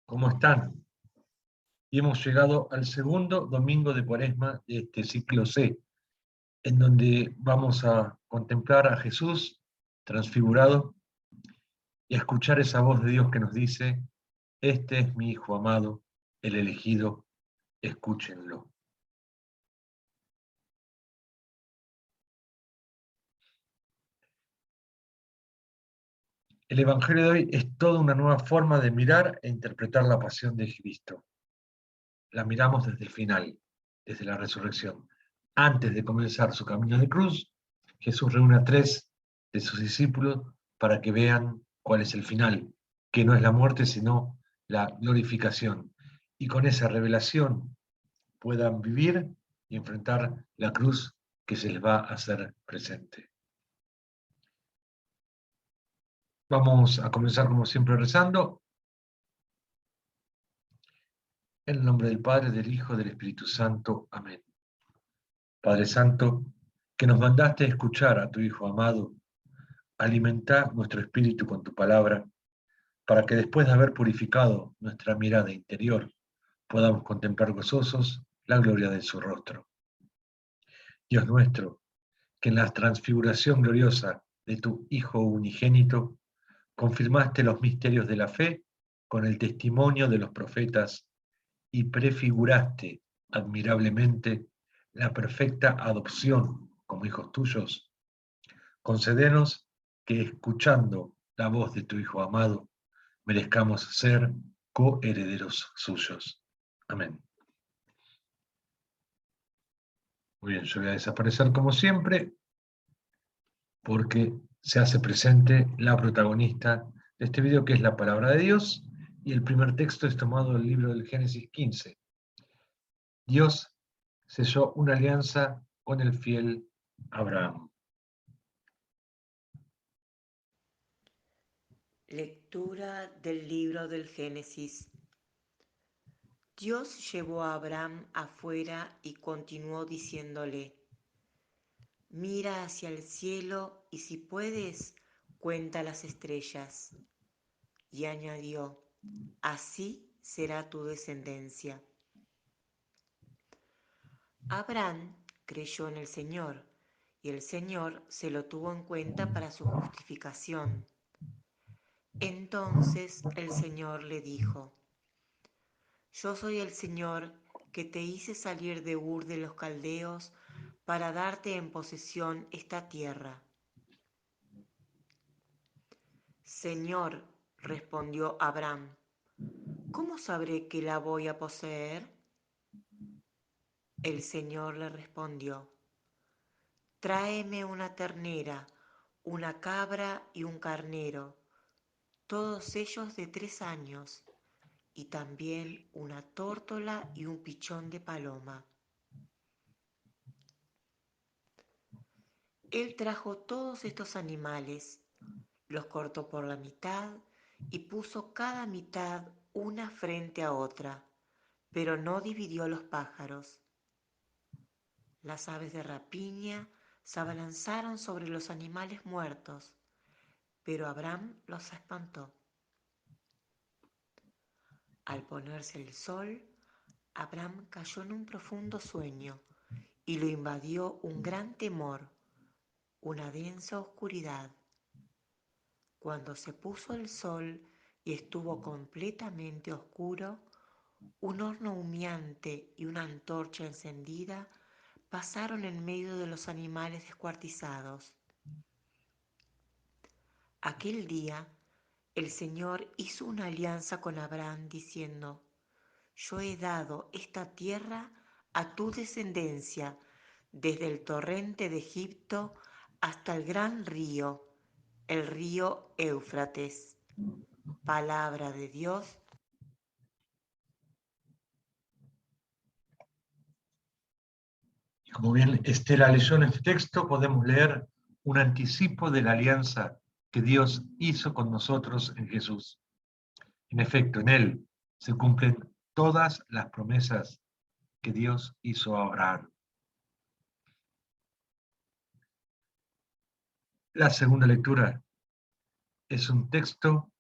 ¿Cómo están? Y hemos llegado al segundo domingo de Cuaresma de este ciclo C, en donde vamos a contemplar a Jesús transfigurado y a escuchar esa voz de Dios que nos dice: este es mi Hijo amado, el elegido, escúchenlo. El Evangelio de hoy es toda una nueva forma de mirar e interpretar la pasión de Cristo. La miramos desde el final, desde la resurrección. Antes de comenzar su camino de cruz, Jesús reúne a 3 de sus discípulos para que vean cuál es el final, que no es la muerte, sino la glorificación. Y con esa revelación puedan vivir y enfrentar la cruz que se les va a hacer presente. Vamos a comenzar como siempre rezando. En el nombre del Padre, del Hijo, del Espíritu Santo. Amén. Padre Santo, que nos mandaste escuchar a tu Hijo amado, alimenta nuestro espíritu con tu palabra, para que después de haber purificado nuestra mirada interior, podamos contemplar gozosos la gloria de su rostro. Dios nuestro, que en la transfiguración gloriosa de tu Hijo unigénito, confirmaste los misterios de la fe con el testimonio de los profetas y prefiguraste admirablemente la perfecta adopción como hijos tuyos, concédenos que, escuchando la voz de tu Hijo amado, merezcamos ser coherederos suyos. Amén. Muy bien, yo voy a desaparecer como siempre, porque se hace presente la protagonista de este video, que es la palabra de Dios, y el primer texto es tomado del libro del Génesis 15. Dios selló una alianza con el fiel Abraham. Lectura del libro del Génesis. Dios llevó a Abraham afuera y continuó diciéndole: mira hacia el cielo y si puedes, cuenta las estrellas. Y añadió: así será tu descendencia. Abraham creyó en el Señor, y el Señor se lo tuvo en cuenta para su justificación. Entonces el Señor le dijo: yo soy el Señor que te hice salir de Ur de los Caldeos para darte en posesión esta tierra. Señor, respondió Abraham, ¿cómo sabré que la voy a poseer? El Señor le respondió: tráeme una ternera, una cabra y un carnero, todos ellos de 3 años, y también una tórtola y un pichón de paloma. Él trajo todos estos animales, los cortó por la mitad y puso cada mitad una frente a otra, pero no dividió los pájaros. Las aves de rapiña se abalanzaron sobre los animales muertos, pero Abraham los espantó. Al ponerse el sol, Abraham cayó en un profundo sueño y lo invadió un gran temor, una densa oscuridad. Cuando se puso el sol y estuvo completamente oscuro, un horno humeante y una antorcha encendida pasaron en medio de los animales descuartizados. Aquel día, el Señor hizo una alianza con Abraham diciendo: yo he dado esta tierra a tu descendencia, desde el torrente de Egipto hasta el gran río, el río Éufrates. Palabra de Dios. Y como bien Estela leyó en este texto, podemos leer un anticipo de la alianza que Dios hizo con nosotros en Jesús. En efecto, en Él se cumplen todas las promesas que Dios hizo a Abraham. La segunda lectura es un texto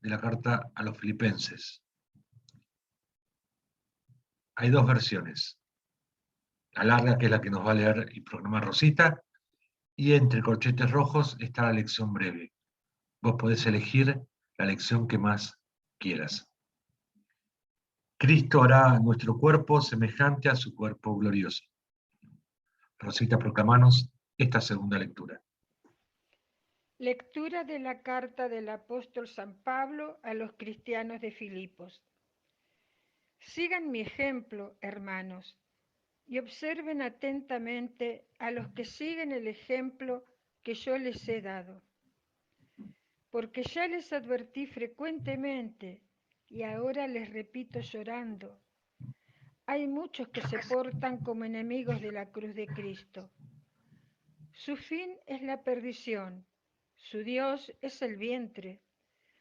de la carta a los Filipenses. Hay dos versiones. La larga, que es la que nos va a leer y programar Rosita, y entre corchetes rojos está la lección breve. Vos podés elegir la lección que más quieras. Cristo hará nuestro cuerpo semejante a su cuerpo glorioso. Rosita, proclamanos esta segunda lectura. Lectura de la carta del apóstol San Pablo a los cristianos de Filipos. Sigan mi ejemplo, hermanos, y observen atentamente a los que siguen el ejemplo que yo les he dado. Porque ya les advertí frecuentemente, y ahora les repito llorando, hay muchos que se portan como enemigos de la cruz de Cristo. Su fin es la perdición, su Dios es el vientre,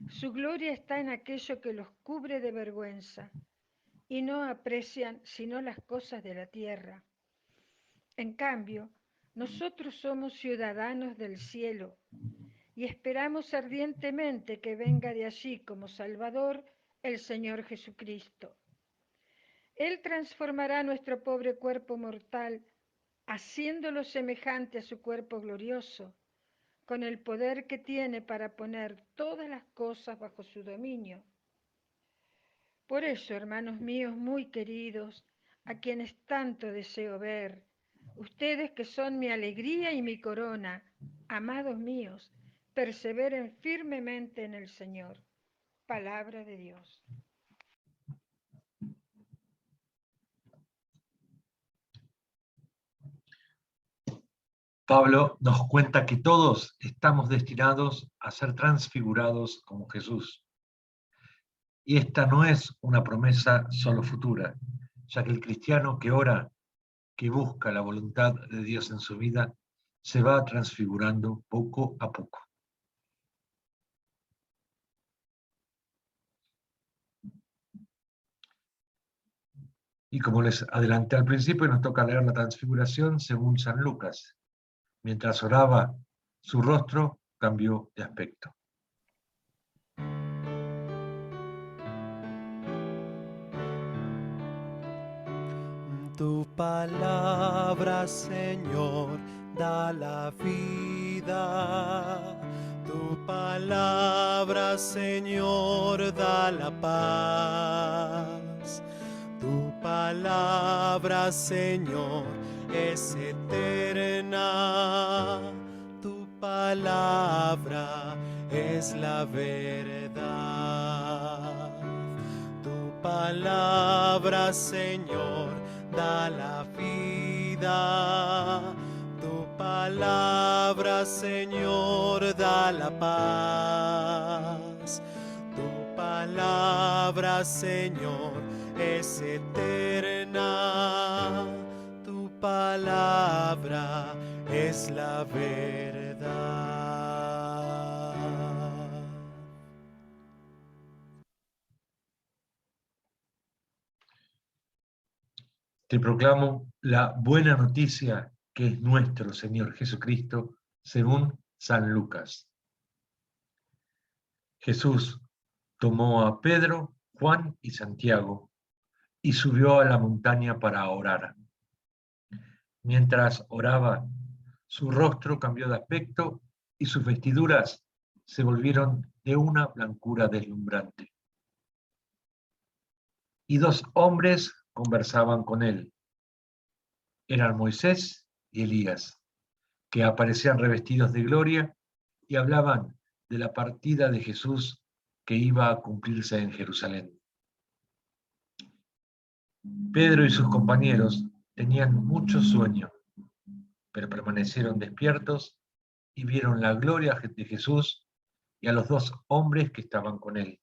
su gloria está en aquello que los cubre de vergüenza, y no aprecian sino las cosas de la tierra. En cambio, nosotros somos ciudadanos del cielo, y esperamos ardientemente que venga de allí como Salvador el Señor Jesucristo. Él transformará nuestro pobre cuerpo mortal, haciéndolo semejante a su cuerpo glorioso, con el poder que tiene para poner todas las cosas bajo su dominio. Por eso, hermanos míos muy queridos, a quienes tanto deseo ver, ustedes que son mi alegría y mi corona, amados míos, perseveren firmemente en el Señor. Palabra de Dios. Pablo nos cuenta que todos estamos destinados a ser transfigurados como Jesús. Y esta no es una promesa solo futura, ya que el cristiano que ora, que busca la voluntad de Dios en su vida, se va transfigurando poco a poco. Y como les adelanté al principio, nos toca leer la transfiguración según San Lucas. Mientras oraba, su rostro cambió de aspecto. Tu palabra, Señor, da la vida. Tu palabra, Señor, da la paz. Tu palabra, Señor, es eterna. Tu palabra es la verdad. Tu palabra, Señor, da la vida. Tu palabra, Señor, da la paz. Tu palabra, Señor, es eterna. Tu palabra es la verdad. Te proclamo la buena noticia que es nuestro Señor Jesucristo, según San Lucas. Jesús tomó a Pedro, Juan y Santiago y subió a la montaña para orar. Mientras oraba, su rostro cambió de aspecto y sus vestiduras se volvieron de una blancura deslumbrante. Y dos hombres conversaban con él. Eran Moisés y Elías, que aparecían revestidos de gloria y hablaban de la partida de Jesús que iba a cumplirse en Jerusalén. Pedro y sus compañeros tenían mucho sueño, pero permanecieron despiertos y vieron la gloria de Jesús y a los dos hombres que estaban con él.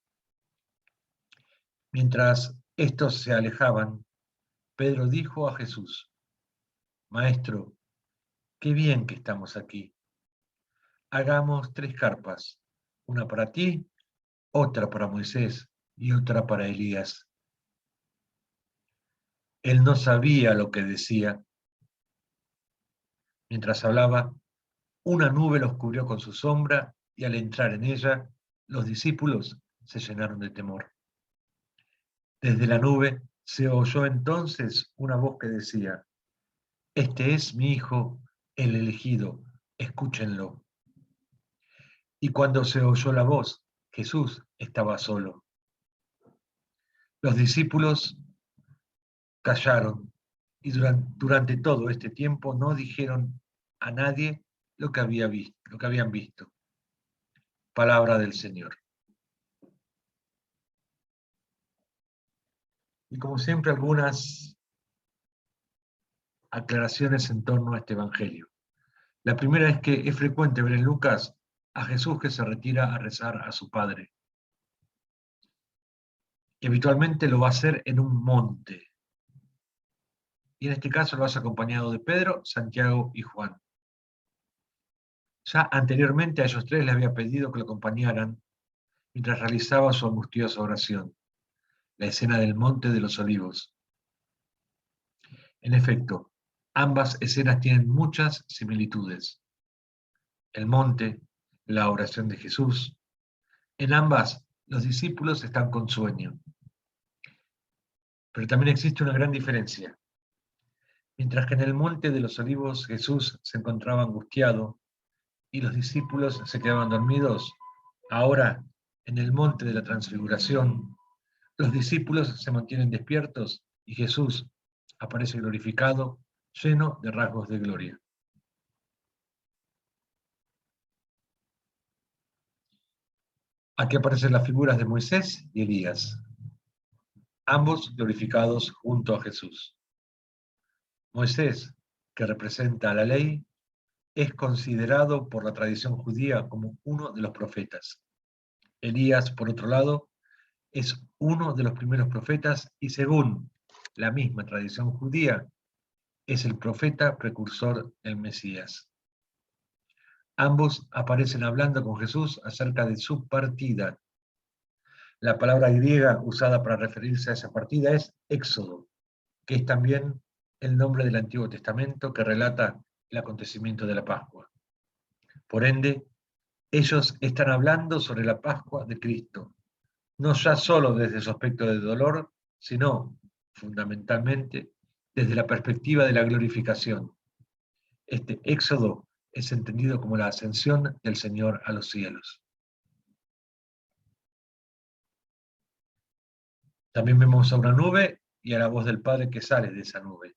Mientras estos se alejaban, Pedro dijo a Jesús: Maestro, qué bien que estamos aquí. Hagamos 3 carpas, una para ti, otra para Moisés y otra para Elías. Él no sabía lo que decía. Mientras hablaba, una nube los cubrió con su sombra y al entrar en ella, los discípulos se llenaron de temor. Desde la nube Se oyó entonces una voz que decía: Este es mi Hijo, el elegido, escúchenlo. Y cuando se oyó la voz, Jesús estaba solo. Los discípulos callaron y durante todo este tiempo no dijeron a nadie lo que habían visto. Palabra del Señor. Y como siempre, algunas aclaraciones en torno a este Evangelio. La primera es que es frecuente ver en Lucas a Jesús que se retira a rezar a su Padre. Y habitualmente lo va a hacer en un monte. Y en este caso lo hace acompañado de Pedro, Santiago y Juan. Ya anteriormente a ellos tres les había pedido que lo acompañaran mientras realizaba su angustiosa oración, la escena del Monte de los Olivos. En efecto, ambas escenas tienen muchas similitudes. El monte, la oración de Jesús. En ambas, los discípulos están con sueño. Pero también existe una gran diferencia. Mientras que en el Monte de los Olivos Jesús se encontraba angustiado y los discípulos se quedaban dormidos, ahora, en el Monte de la Transfiguración, los discípulos se mantienen despiertos y Jesús aparece glorificado, lleno de rasgos de gloria. Aquí aparecen las figuras de Moisés y Elías, ambos glorificados junto a Jesús. Moisés, que representa a la ley, es considerado por la tradición judía como uno de los profetas. Elías, por otro lado, es uno de los primeros profetas y según la misma tradición judía, es el profeta precursor del Mesías. Ambos aparecen hablando con Jesús acerca de su partida. La palabra griega usada para referirse a esa partida es éxodo, que es también el nombre del Antiguo Testamento que relata el acontecimiento de la Pascua. Por ende, ellos están hablando sobre la Pascua de Cristo, no ya solo desde su aspecto de dolor, sino, fundamentalmente, desde la perspectiva de la glorificación. Este éxodo es entendido como la ascensión del Señor a los cielos. También vemos a una nube y a la voz del Padre que sale de esa nube.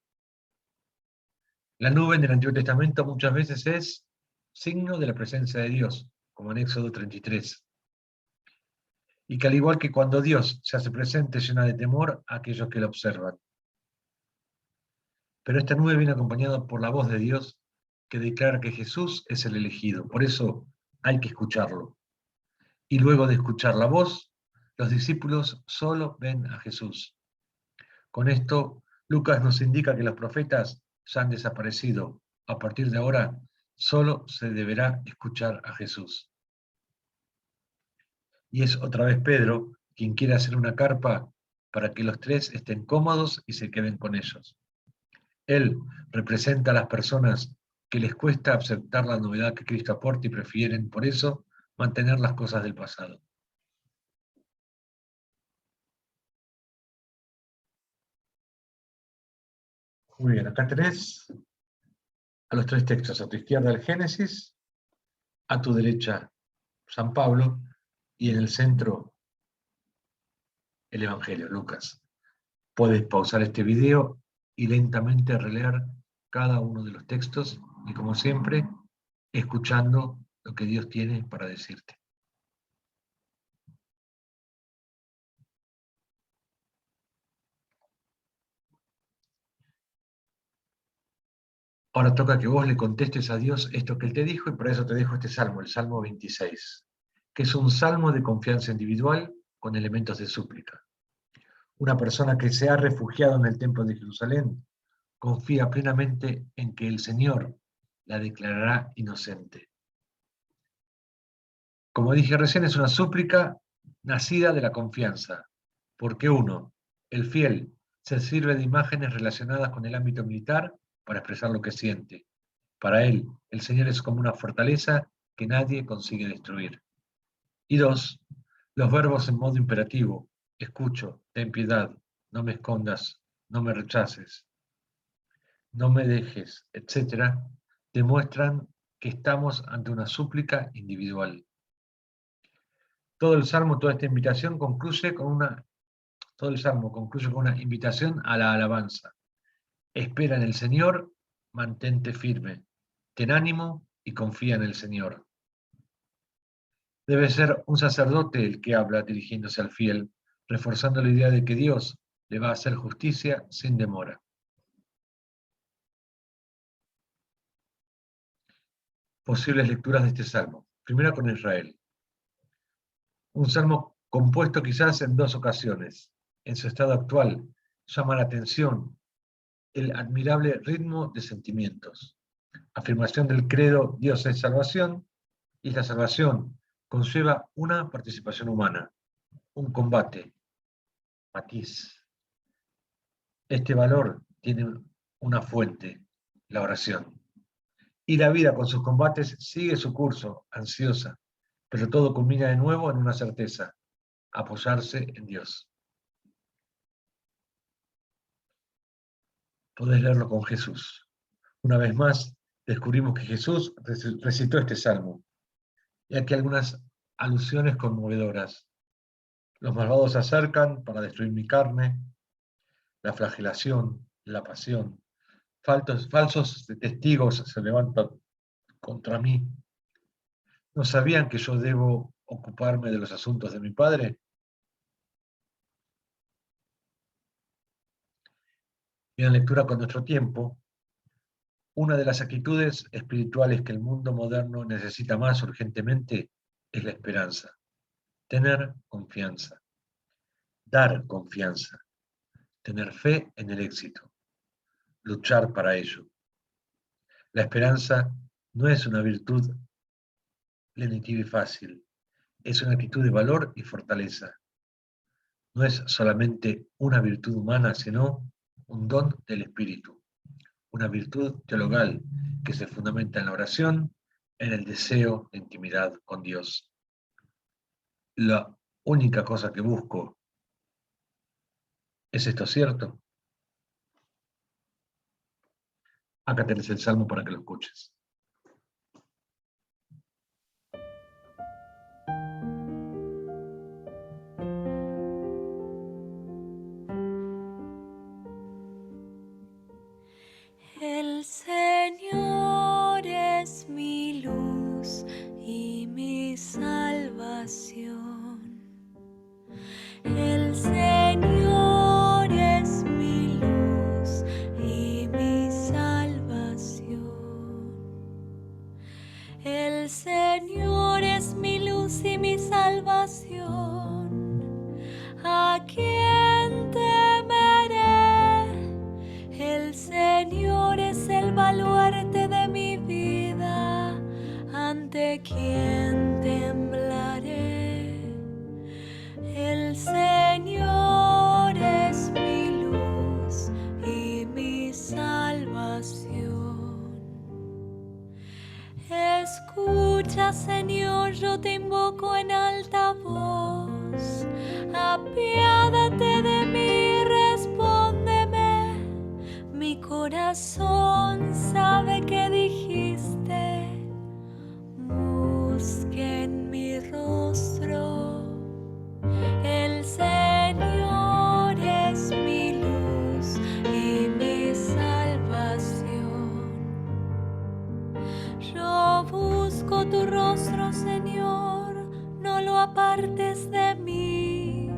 La nube en el Antiguo Testamento muchas veces es signo de la presencia de Dios, como en Éxodo 33. Y que al igual que cuando Dios se hace presente, llena de temor a aquellos que lo observan. Pero esta nube viene acompañada por la voz de Dios que declara que Jesús es el elegido. Por eso hay que escucharlo. Y luego de escuchar la voz, los discípulos solo ven a Jesús. Con esto, Lucas nos indica que los profetas ya han desaparecido. A partir de ahora, solo se deberá escuchar a Jesús. Y es otra vez Pedro quien quiere hacer una carpa para que los tres estén cómodos y se queden con ellos. Él representa a las personas que les cuesta aceptar la novedad que Cristo aporta y prefieren, por eso, mantener las cosas del pasado. Muy bien, acá tenés a los tres textos. A tu izquierda el Génesis, a tu derecha San Pablo y en el centro el Evangelio, Lucas. Puedes pausar este video y lentamente releer cada uno de los textos y, como siempre, escuchando lo que Dios tiene para decirte. Ahora toca que vos le contestes a Dios esto que Él te dijo y por eso te dejo este salmo, el Salmo 26, que es un salmo de confianza individual con elementos de súplica. Una persona que se ha refugiado en el templo de Jerusalén confía plenamente en que el Señor la declarará inocente. Como dije recién, es una súplica nacida de la confianza, porque uno, el fiel, se sirve de imágenes relacionadas con el ámbito militar para expresar lo que siente. Para él, el Señor es como una fortaleza que nadie consigue destruir. Y dos, los verbos en modo imperativo, escucho, ten piedad, no me escondas, no me rechaces, no me dejes, etc., demuestran que estamos ante una súplica individual. Todo el salmo, toda esta invitación todo el salmo concluye con una invitación a la alabanza. Espera en el Señor, mantente firme, ten ánimo y confía en el Señor. Debe ser un sacerdote el que habla dirigiéndose al fiel, reforzando la idea de que Dios le va a hacer justicia sin demora. Posibles lecturas de este salmo. Primera con Israel. Un salmo compuesto quizás en 2 ocasiones. En su estado actual, llama la atención el admirable ritmo de sentimientos. Afirmación del credo Dios es salvación, y esta salvación conlleva una participación humana, un combate, matiz. Este valor tiene una fuente, la oración. Y la vida con sus combates sigue su curso, ansiosa, pero todo culmina de nuevo en una certeza: apoyarse en Dios. Podés leerlo con Jesús. Una vez más, descubrimos que Jesús recitó este salmo. Y aquí algunas alusiones conmovedoras. Los malvados se acercan para destruir mi carne, la flagelación, la pasión. Falsos testigos se levantan contra mí. ¿No sabían que yo debo ocuparme de los asuntos de mi Padre? Y en lectura con nuestro tiempo, una de las actitudes espirituales que el mundo moderno necesita más urgentemente es la esperanza. Tener confianza, dar confianza, tener fe en el éxito, luchar para ello. La esperanza no es una virtud lenitiva y fácil, es una actitud de valor y fortaleza. No es solamente una virtud humana, sino un don del espíritu, una virtud teologal que se fundamenta en la oración, en el deseo de intimidad con Dios. La única cosa que busco, ¿es esto cierto? Acá tenés el salmo para que lo escuches. El Señor es mi luz y mi salvación. El Señor es mi luz y mi salvación. El Señor es mi luz y mi salvación. ¿A quién temeré? El Señor es el baluarte de mi vida. ¿Ante quién temblaré? El Señor es mi luz y mi salvación. Escucha, Señor, yo te invoco en alta voz. Apiádate de mí, respóndeme. Mi corazón sabe que dijiste: busquen mi rostro. El Señor es mi luz y mi salvación. Yo busco tu rostro, Señor, no lo apartes de mí.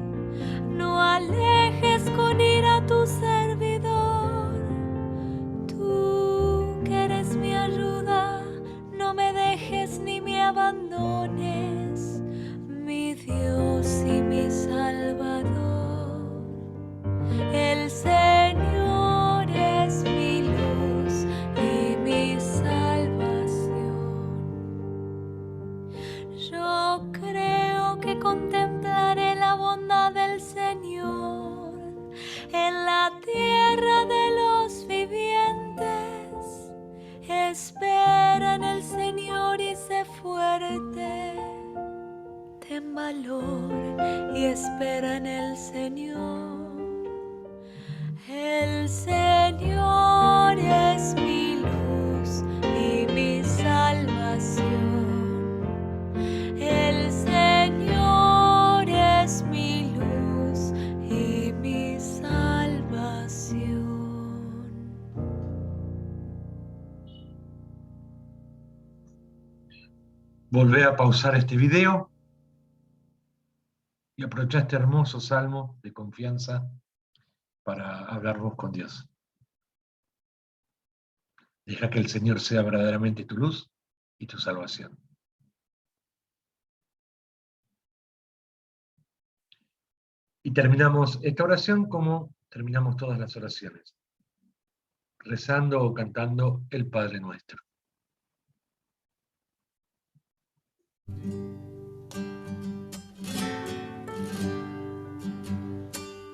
No alejes con ira tu servidor. Tú que eres mi ayuda, no me dejes ni me abandones, mi Dios y mi Salvador. El Señor es mi luz y mi salvación. Yo creo que contemplaré la bondad del Señor en la tierra de los vivientes. Espera en el Señor y sé fuerte. Ten valor y espera en el Señor. El Señor es mi luz y mi salvación. El Señor es mi luz y mi salvación. Volvé a pausar este video y aprovecha este hermoso salmo de confianza para hablar vos con Dios. Deja que el Señor sea verdaderamente tu luz y tu salvación. Y terminamos esta oración como terminamos todas las oraciones, rezando o cantando el Padre Nuestro.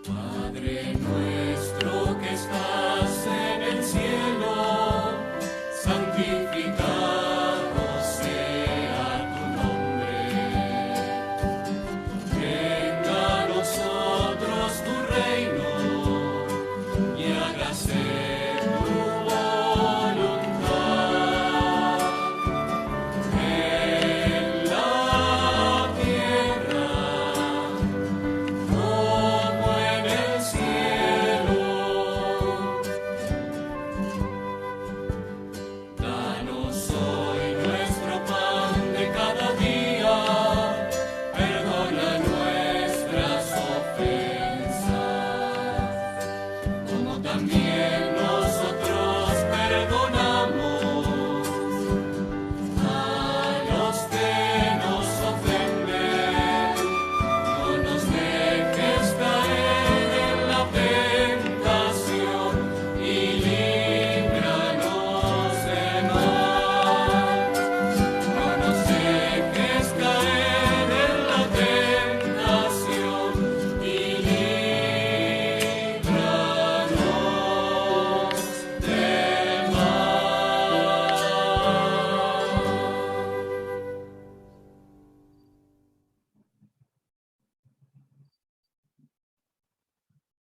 Padre nuestro que estás en el cielo, santificado sea tu nombre. Venga a nosotros tu reino y hágase tu voluntad en la tierra como en el cielo. Danos hoy nuestro pan de cada día, perdona nuestras ofensas, como también nosotros perdonamos a los que nos ofenden. No nos dejes caer en la tentación y líbranos del mal. No nos dejes caer en la tentación y líbranos del mal.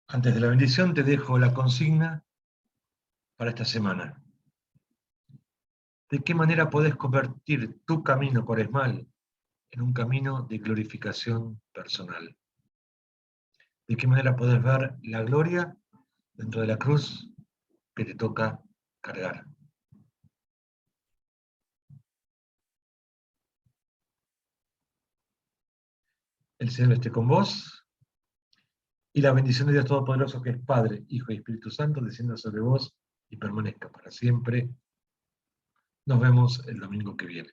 Antes de la bendición te dejo la consigna para esta semana. ¿De qué manera podés convertir tu camino cuaresmal en un camino de glorificación personal? ¿De qué manera podés ver la gloria dentro de la cruz que te toca cargar? El Señor esté con vos, y la bendición de Dios Todopoderoso, que es Padre, Hijo y Espíritu Santo, descienda sobre vos y permanezca para siempre. Nos vemos el domingo que viene.